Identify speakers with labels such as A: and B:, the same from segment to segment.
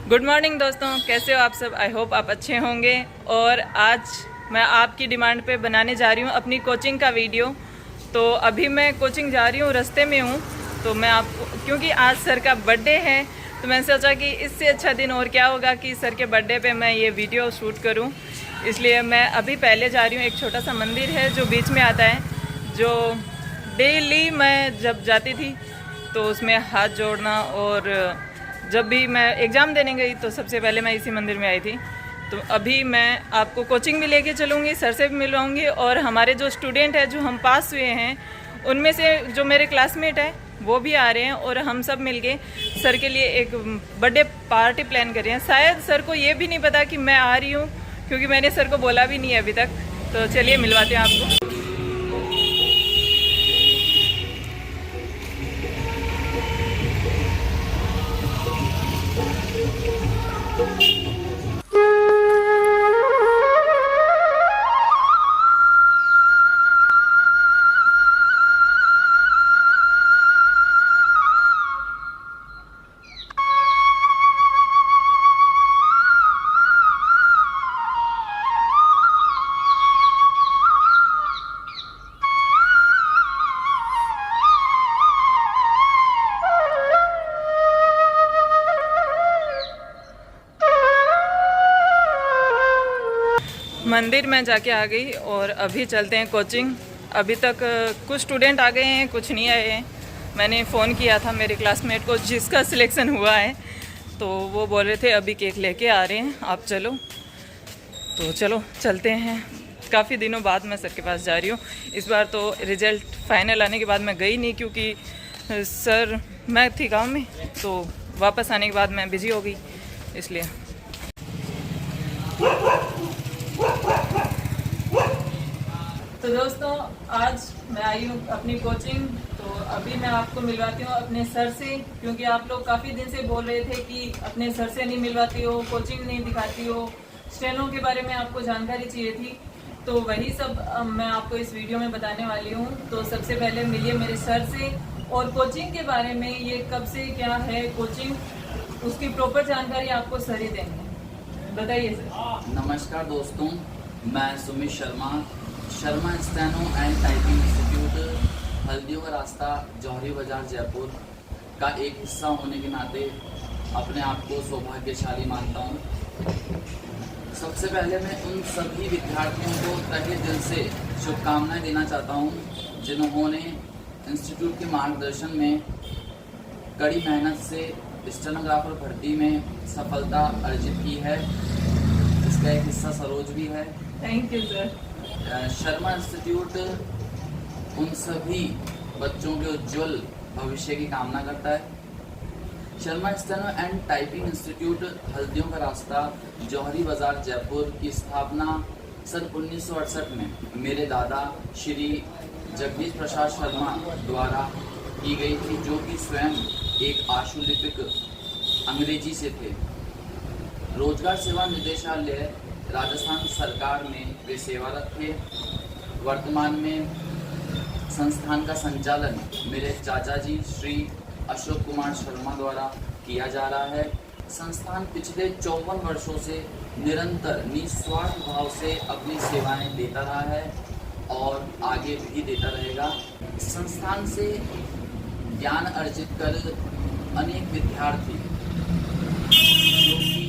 A: Good morning दोस्तों, कैसे हो आप सब। आई होप आप अच्छे होंगे। और आज मैं आपकी डिमांड पे बनाने जा रही हूँ अपनी कोचिंग का वीडियो। तो अभी मैं कोचिंग जा रही हूँ, रास्ते में हूँ। तो मैं आपको, क्योंकि आज सर का बर्थडे है, तो मैंने सोचा कि इससे अच्छा दिन और क्या होगा कि सर के बर्थडे पे मैं ये वीडियो शूट करूँ। इसलिए मैं अभी पहले जा रही हूँ। एक छोटा सा मंदिर है जो बीच में आता है, जो डेली मैं जब जाती थी तो उसमें हाथ जोड़ना, और जब भी मैं एग्ज़ाम देने गई तो सबसे पहले मैं इसी मंदिर में आई थी। तो अभी मैं आपको कोचिंग भी लेके चलूँगी, सर से भी मिलवाऊँगी, और हमारे जो स्टूडेंट हैं जो हम पास हुए हैं उनमें से जो मेरे क्लासमेट हैं वो भी आ रहे हैं, और हम सब मिलके सर के लिए एक बर्थडे पार्टी प्लान कर रहे हैं। शायद सर को ये भी नहीं पता कि मैं आ रही हूँ, क्योंकि मैंने सर को बोला भी नहीं है अभी तक। तो चलिए मिलवाते हैं आपको। मंदिर में जाके आ गई और अभी चलते हैं कोचिंग। अभी तक कुछ स्टूडेंट आ गए हैं, कुछ नहीं आए हैं। मैंने फ़ोन किया था मेरे क्लासमेट को जिसका सिलेक्शन हुआ है, तो वो बोल रहे थे अभी केक लेके आ रहे हैं, आप चलो। तो चलो चलते हैं। काफ़ी दिनों बाद मैं सर के पास जा रही हूँ। इस बार तो रिज़ल्ट फाइनल आने के बाद मैं गई नहीं, क्योंकि सर मैं थी गाँव में, तो वापस आने के बाद मैं बिज़ी हो गई, इसलिए। तो दोस्तों, आज मैं आई हूँ अपनी कोचिंग। तो अभी मैं आपको मिलवाती हूँ अपने सर से, क्योंकि आप लोग काफ़ी दिन से बोल रहे थे कि अपने सर से नहीं मिलवाती हो, कोचिंग नहीं दिखाती हो, स्टेनो के बारे में आपको जानकारी चाहिए थी। तो वही सब मैं आपको इस वीडियो में बताने वाली हूँ। तो सबसे पहले मिलिए मेरे सर से, और कोचिंग के बारे में, ये कब से क्या है कोचिंग, उसकी प्रॉपर जानकारी आपको सर ही देंगे। बताइए सर।
B: नमस्कार दोस्तों, मैं Sumit Sharma steno and typing institute, हल्दियों का रास्ता, जौहरी बाजार, जयपुर का एक हिस्सा होने के नाते अपने आप को सौभाग्यशाली मानता हूँ। सबसे पहले मैं उन सभी विद्यार्थियों को तहे दिल से शुभकामनाएं देना चाहता हूँ जिन्होंने इंस्टीट्यूट के मार्गदर्शन में कड़ी मेहनत से स्टेनोग्राफर भर्ती में सफलता अर्जित की है। इसका एक हिस्सा सरोज भी है।
A: Thank you sir.
B: Sharma institute उन सभी बच्चों के उज्जवल भविष्य की कामना करता है। Sharma steno and typing institute, हल्दियों का रास्ता, जौहरी बाजार, जयपुर की स्थापना सन 1968 में मेरे दादा श्री जगदीश प्रसाद शर्मा द्वारा की गई थी, जो कि स्वयं एक आशुलिपिक अंग्रेजी से थे। रोजगार सेवा निदेशालय राजस्थान सरकार में वे सेवारत थे। वर्तमान में संस्थान का संचालन मेरे चाचा जी श्री अशोक कुमार शर्मा द्वारा किया जा रहा है। संस्थान पिछले 54 वर्षों से निरंतर निस्वार्थ भाव से अपनी सेवाएं देता रहा है और आगे भी देता रहेगा। संस्थान से ज्ञान अर्जित कर अनेक विद्यार्थी जो कि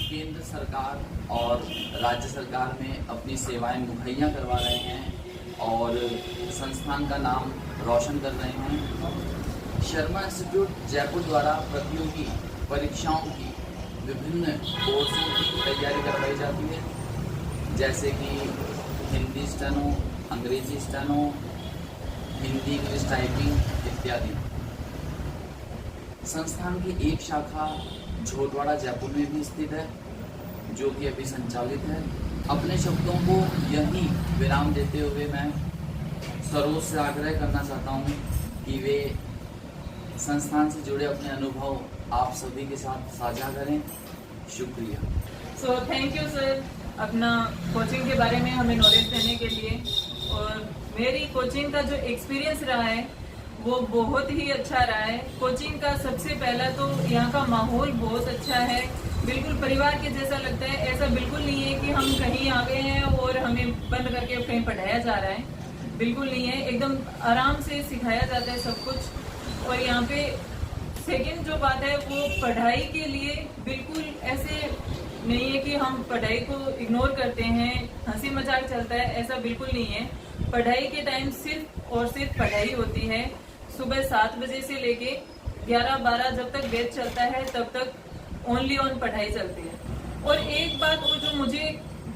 B: केंद्र सरकार और राज्य सरकार में अपनी सेवाएं मुहैया करवा रहे हैं और संस्थान का नाम रोशन कर रहे हैं। शर्मा इंस्टीट्यूट जयपुर द्वारा प्रतियोगी परीक्षाओं की विभिन्न कोर्सों की तैयारी करवाई जाती है, जैसे कि हिंदी स्टेनो, अंग्रेजी स्टेनो, हिंदी इंग्लिश टाइपिंग इत्यादि। संस्थान की एक शाखा झोटवाड़ा जयपुर में भी स्थित है, जो कि अभी संचालित है। अपने शब्दों को यहीं विराम देते हुए मैं सरोज से आग्रह करना चाहता हूँ कि वे संस्थान से जुड़े अपने अनुभव आप सभी के साथ साझा करें। शुक्रिया।
A: सो थैंक यू सर, अपना कोचिंग के बारे में हमें नॉलेज देने के लिए। और मेरी कोचिंग का जो एक्सपीरियंस रहा है वो बहुत ही अच्छा रहा है। कोचिंग का सबसे पहला तो यहाँ का माहौल बहुत अच्छा है, बिल्कुल परिवार के जैसा लगता है। ऐसा बिल्कुल नहीं है कि हम कहीं आ गए हैं और हमें बंद करके कहीं पढ़ाया जा रहा है, बिल्कुल नहीं है। एकदम आराम से सिखाया जाता है सब कुछ। और यहाँ पे सेकंड जो बात है वो पढ़ाई के लिए बिल्कुल ऐसे नहीं है कि हम पढ़ाई को इग्नोर करते हैं, हंसी मजाक चलता है, ऐसा बिल्कुल नहीं है। पढ़ाई के टाइम सिर्फ और सिर्फ पढ़ाई होती है। सुबह 7 बजे से लेके 11-12 जब तक बैच चलता है तब तक ओनली ऑन पढ़ाई चलती है। और एक बात वो जो मुझे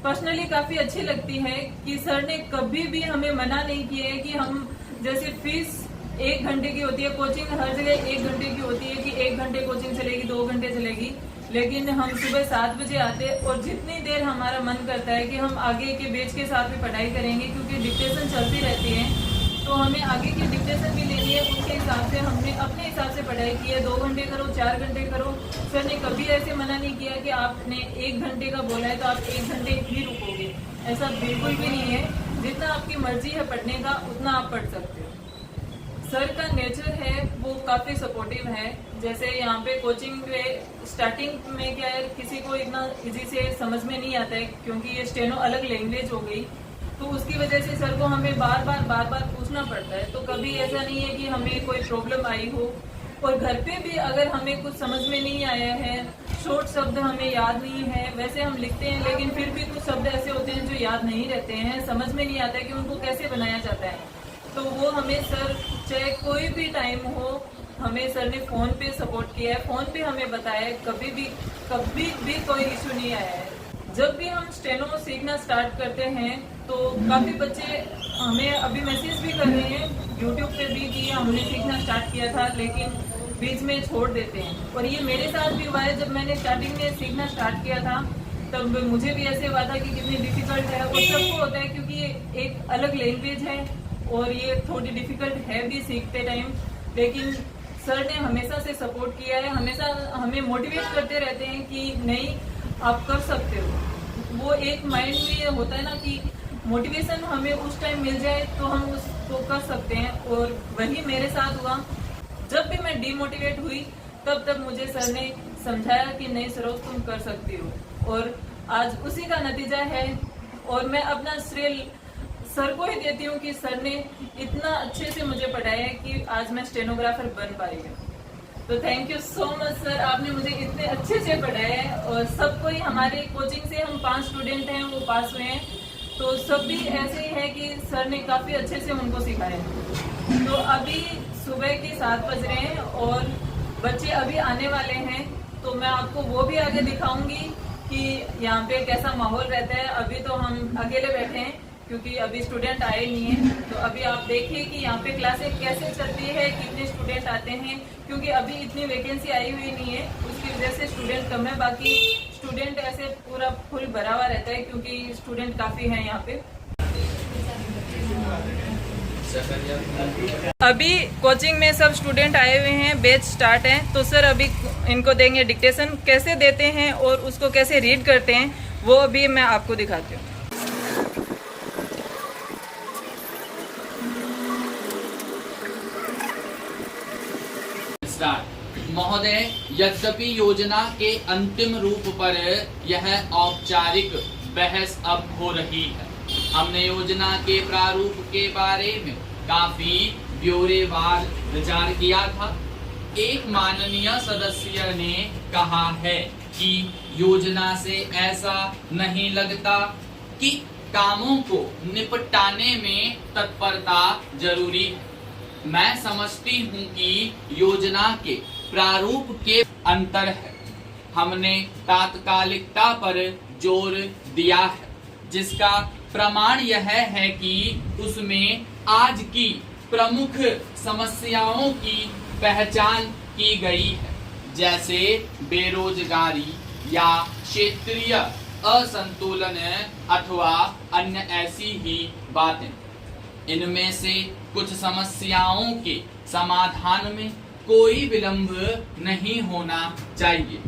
A: पर्सनली काफी अच्छी लगती है कि सर ने कभी भी हमें मना नहीं किया है कि हम जैसे फीस 1 घंटे की होती है, कोचिंग हर जगह 1 घंटे की होती है कि 1 घंटे कोचिंग चलेगी, 2 घंटे चलेगी, लेकिन हम सुबह 7 बजे आते और जितनी देर हमारा मन करता है कि हम आगे के बैच के साथ भी पढ़ाई करेंगे, क्योंकि डिक्टेशन चलती रहती है तो हमें आगे की डिक्टेशन भी लेनी है। उसके हिसाब से हमने अपने हिसाब से पढ़ाई की है। 2 घंटे करो, 4 घंटे करो, सर ने कभी ऐसे मना नहीं किया कि आपने 1 घंटे का बोला है तो आप 1 घंटे ही रुकोगे, ऐसा बिल्कुल भी नहीं है। जितना आपकी मर्जी है पढ़ने का उतना आप पढ़ सकते हो। सर का नेचर है वो काफी सपोर्टिव है। जैसे यहाँ पे कोचिंग में स्टार्टिंग में क्या है, किसी को इतना इजी से समझ में नहीं आता है क्योंकि ये स्टेनो अलग लैंग्वेज हो गई, तो उसकी वजह से सर को हमें बार बार पूछना पड़ता है। तो कभी ऐसा नहीं है कि हमें कोई प्रॉब्लम आई हो। और घर पे भी अगर हमें कुछ समझ में नहीं आया है, शॉर्ट शब्द हमें याद नहीं है, वैसे हम लिखते हैं लेकिन फिर भी कुछ शब्द ऐसे होते हैं जो याद नहीं रहते हैं, समझ में नहीं आता है कि उनको कैसे बनाया जाता है, तो वो हमें सर चाहे कोई भी टाइम हो, हमें सर ने फोन पे सपोर्ट किया है, फोन पे हमें बताया है, कभी भी कोई इशू नहीं आया है। जब भी हम स्टेनो सीखना स्टार्ट करते हैं तो काफी बच्चे हमें अभी मैसेज भी कर रहे हैं यूट्यूब पे भी कि हमने सीखना स्टार्ट किया था लेकिन बीच में छोड़ देते हैं। और ये मेरे साथ भी हुआ है। जब मैंने स्टार्टिंग में सीखना स्टार्ट किया था तब मुझे भी ऐसे हुआ था कि कितनी डिफिकल्ट है, और सबको होता है क्योंकि ये एक अलग लैंग्वेज है और ये थोड़ी डिफिकल्ट है भी सीखते टाइम। लेकिन सर ने हमेशा से सपोर्ट किया है, हमेशा हमें मोटिवेट करते रहते हैं कि नहीं आप कर सकते हो। वो एक माइंड में होता है ना कि मोटिवेशन हमें उस टाइम मिल जाए तो हम उसको कर सकते हैं, और वही मेरे साथ हुआ। जब भी मैं डीमोटिवेट हुई तब मुझे सर ने समझाया कि नहीं सरोज तुम कर सकती हो, और आज उसी का नतीजा है। और मैं अपना श्रेय सर को ही देती हूँ कि सर ने इतना अच्छे से मुझे पढ़ाया है कि आज मैं स्टेनोग्राफर बन पाई हूँ। तो thank you so much sir, आपने मुझे इतने अच्छे से पढ़ाया है। और सबको ही हमारे कोचिंग से हम 5 स्टूडेंट हैं वो पास हुए हैं, तो सब भी ऐसे ही है कि सर ने काफ़ी अच्छे से उनको सिखाया है। तो अभी सुबह के 7 बज रहे हैं और बच्चे अभी आने वाले हैं, तो मैं आपको वो भी आगे दिखाऊंगी कि यहाँ पे कैसा माहौल रहता है। अभी तो हम अकेले बैठे हैं क्योंकि अभी स्टूडेंट आए नहीं हैं, तो अभी आप देखिए कि यहाँ पे क्लासेस कैसे चलती है, कितने स्टूडेंट आते हैं, क्योंकि अभी इतनी वैकेंसी आई हुई नहीं है, उसकी वजह से स्टूडेंट कम है। बाकी स्टूडेंट ऐसे पूरा फुल भरा हुआ रहता है क्योंकि स्टूडेंट काफ़ी हैं यहाँ पे। अभी कोचिंग में सब स्टूडेंट आए हुए हैं, बैच स्टार्ट है, तो सर अभी इनको देंगे डिक्टेशन, कैसे देते हैं और उसको कैसे रीड करते हैं वो अभी मैं आपको दिखाती हूँ।
B: महोदय, यद्यपि योजना के अंतिम रूप पर यह औपचारिक बहस अब हो रही है, हमने योजना के प्रारूप के बारे में काफी ब्यौरेवार विचार किया था। एक माननीय सदस्य ने कहा है कि योजना से ऐसा नहीं लगता कि कामों को निपटाने में तत्परता जरूरी है। मैं समझती हूँ कि योजना के प्रारूप के अंतर है, हमने तात्कालिकता पर जोर दिया है, जिसका प्रमाण यह है कि उसमें आज की प्रमुख समस्याओं की पहचान की गई है, जैसे बेरोजगारी या क्षेत्रीय असंतुलन अथवा अन्य ऐसी ही बातें। इनमें से कुछ समस्याओं के समाधान में कोई विलंब नहीं होना चाहिए।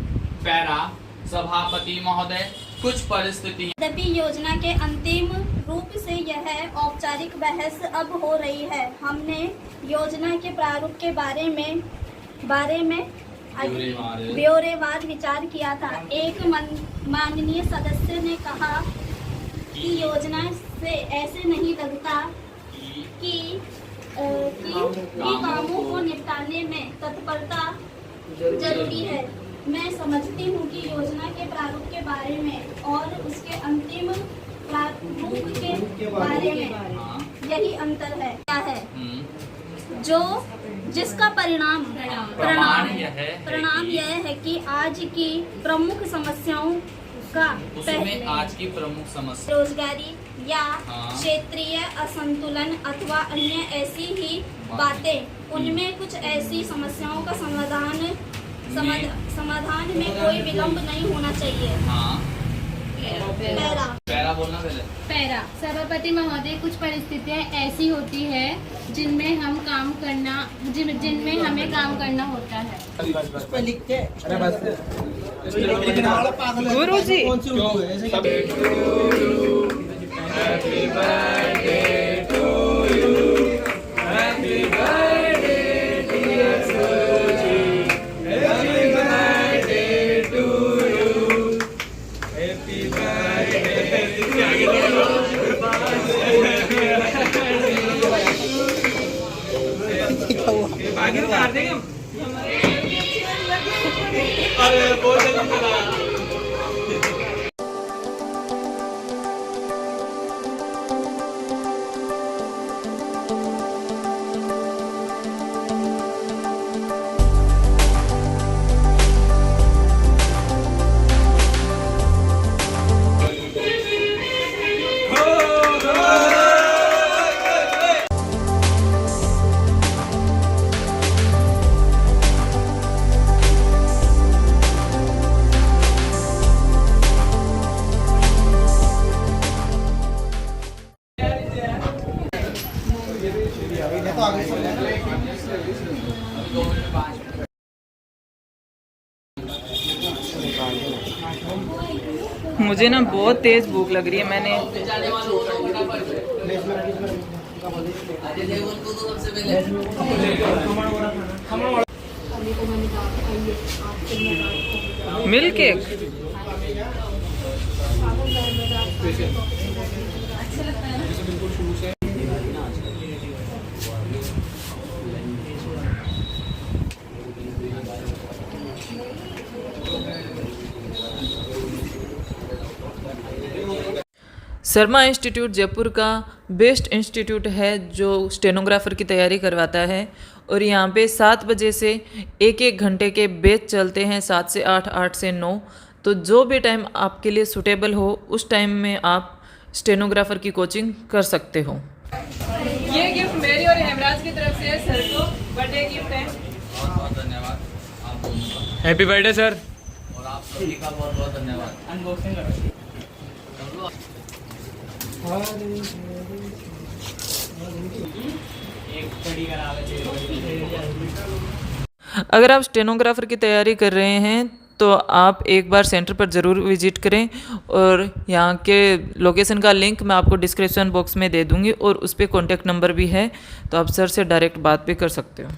B: पैरा सभापति महोदय, कुछ परिस्थितियां
C: यद्यपि योजना के अंतिम रूप से यह औपचारिक बहस अब हो रही है, हमने योजना के प्रारूप के बारे में ब्यौरेवार विचार किया था। एक माननीय सदस्य ने कहा कि योजना से ऐसे नहीं लगता कि कामों को निपटाने में तत्परता जरूरी है। मैं समझती हूँ कि योजना के प्रारूप के बारे में और उसके अंतिम प्रारूप के बारे में यही अंतर है। क्या है जिसका परिणाम यह है कि आज की प्रमुख समस्याओं का
B: आज की प्रमुख समस्या
C: रोजगारी या क्षेत्रीय असंतुलन अथवा अन्य ऐसी ही बातें, उनमें कुछ ऐसी समस्याओं का समाधान में कोई विलंब नहीं होना चाहिए।
B: पैरा बोलना पहले।
D: पैरा सभापति महोदय, कुछ परिस्थितियां ऐसी होती है जिनमें हमें काम करना होता है।
A: गुरु जी मुझे ना बहुत तेज भूख लग रही है। मैंने milk cake Sharma institute Jaipur का बेस्ट इंस्टीट्यूट है जो स्टेनोग्राफर की तैयारी करवाता है और यहाँ पे 7 बजे से एक घंटे के बैच चलते हैं, 7 से 8, 8 से 9। तो जो भी टाइम आपके लिए सूटेबल हो उस टाइम में आप स्टेनोग्राफर की कोचिंग कर सकते हो। ये गिफ्ट मेरी और हेमराज की तरफ से सर को बर्थडे गिफ्ट है।
B: बहुत बहुत धन्यवाद आप दोनों का।
E: Happy birthday sir.
B: और आप सभी का बहुत बहुत धन्यवाद।
E: अनबॉक्सिंग करो।
A: अगर आप स्टेनोग्राफर की तैयारी कर रहे हैं तो आप एक बार सेंटर पर ज़रूर विजिट करें और यहाँ के लोकेशन का लिंक मैं आपको डिस्क्रिप्शन बॉक्स में दे दूँगी और उस पर कॉन्टैक्ट नंबर भी है, तो आप सर से डायरेक्ट बात भी कर सकते हो।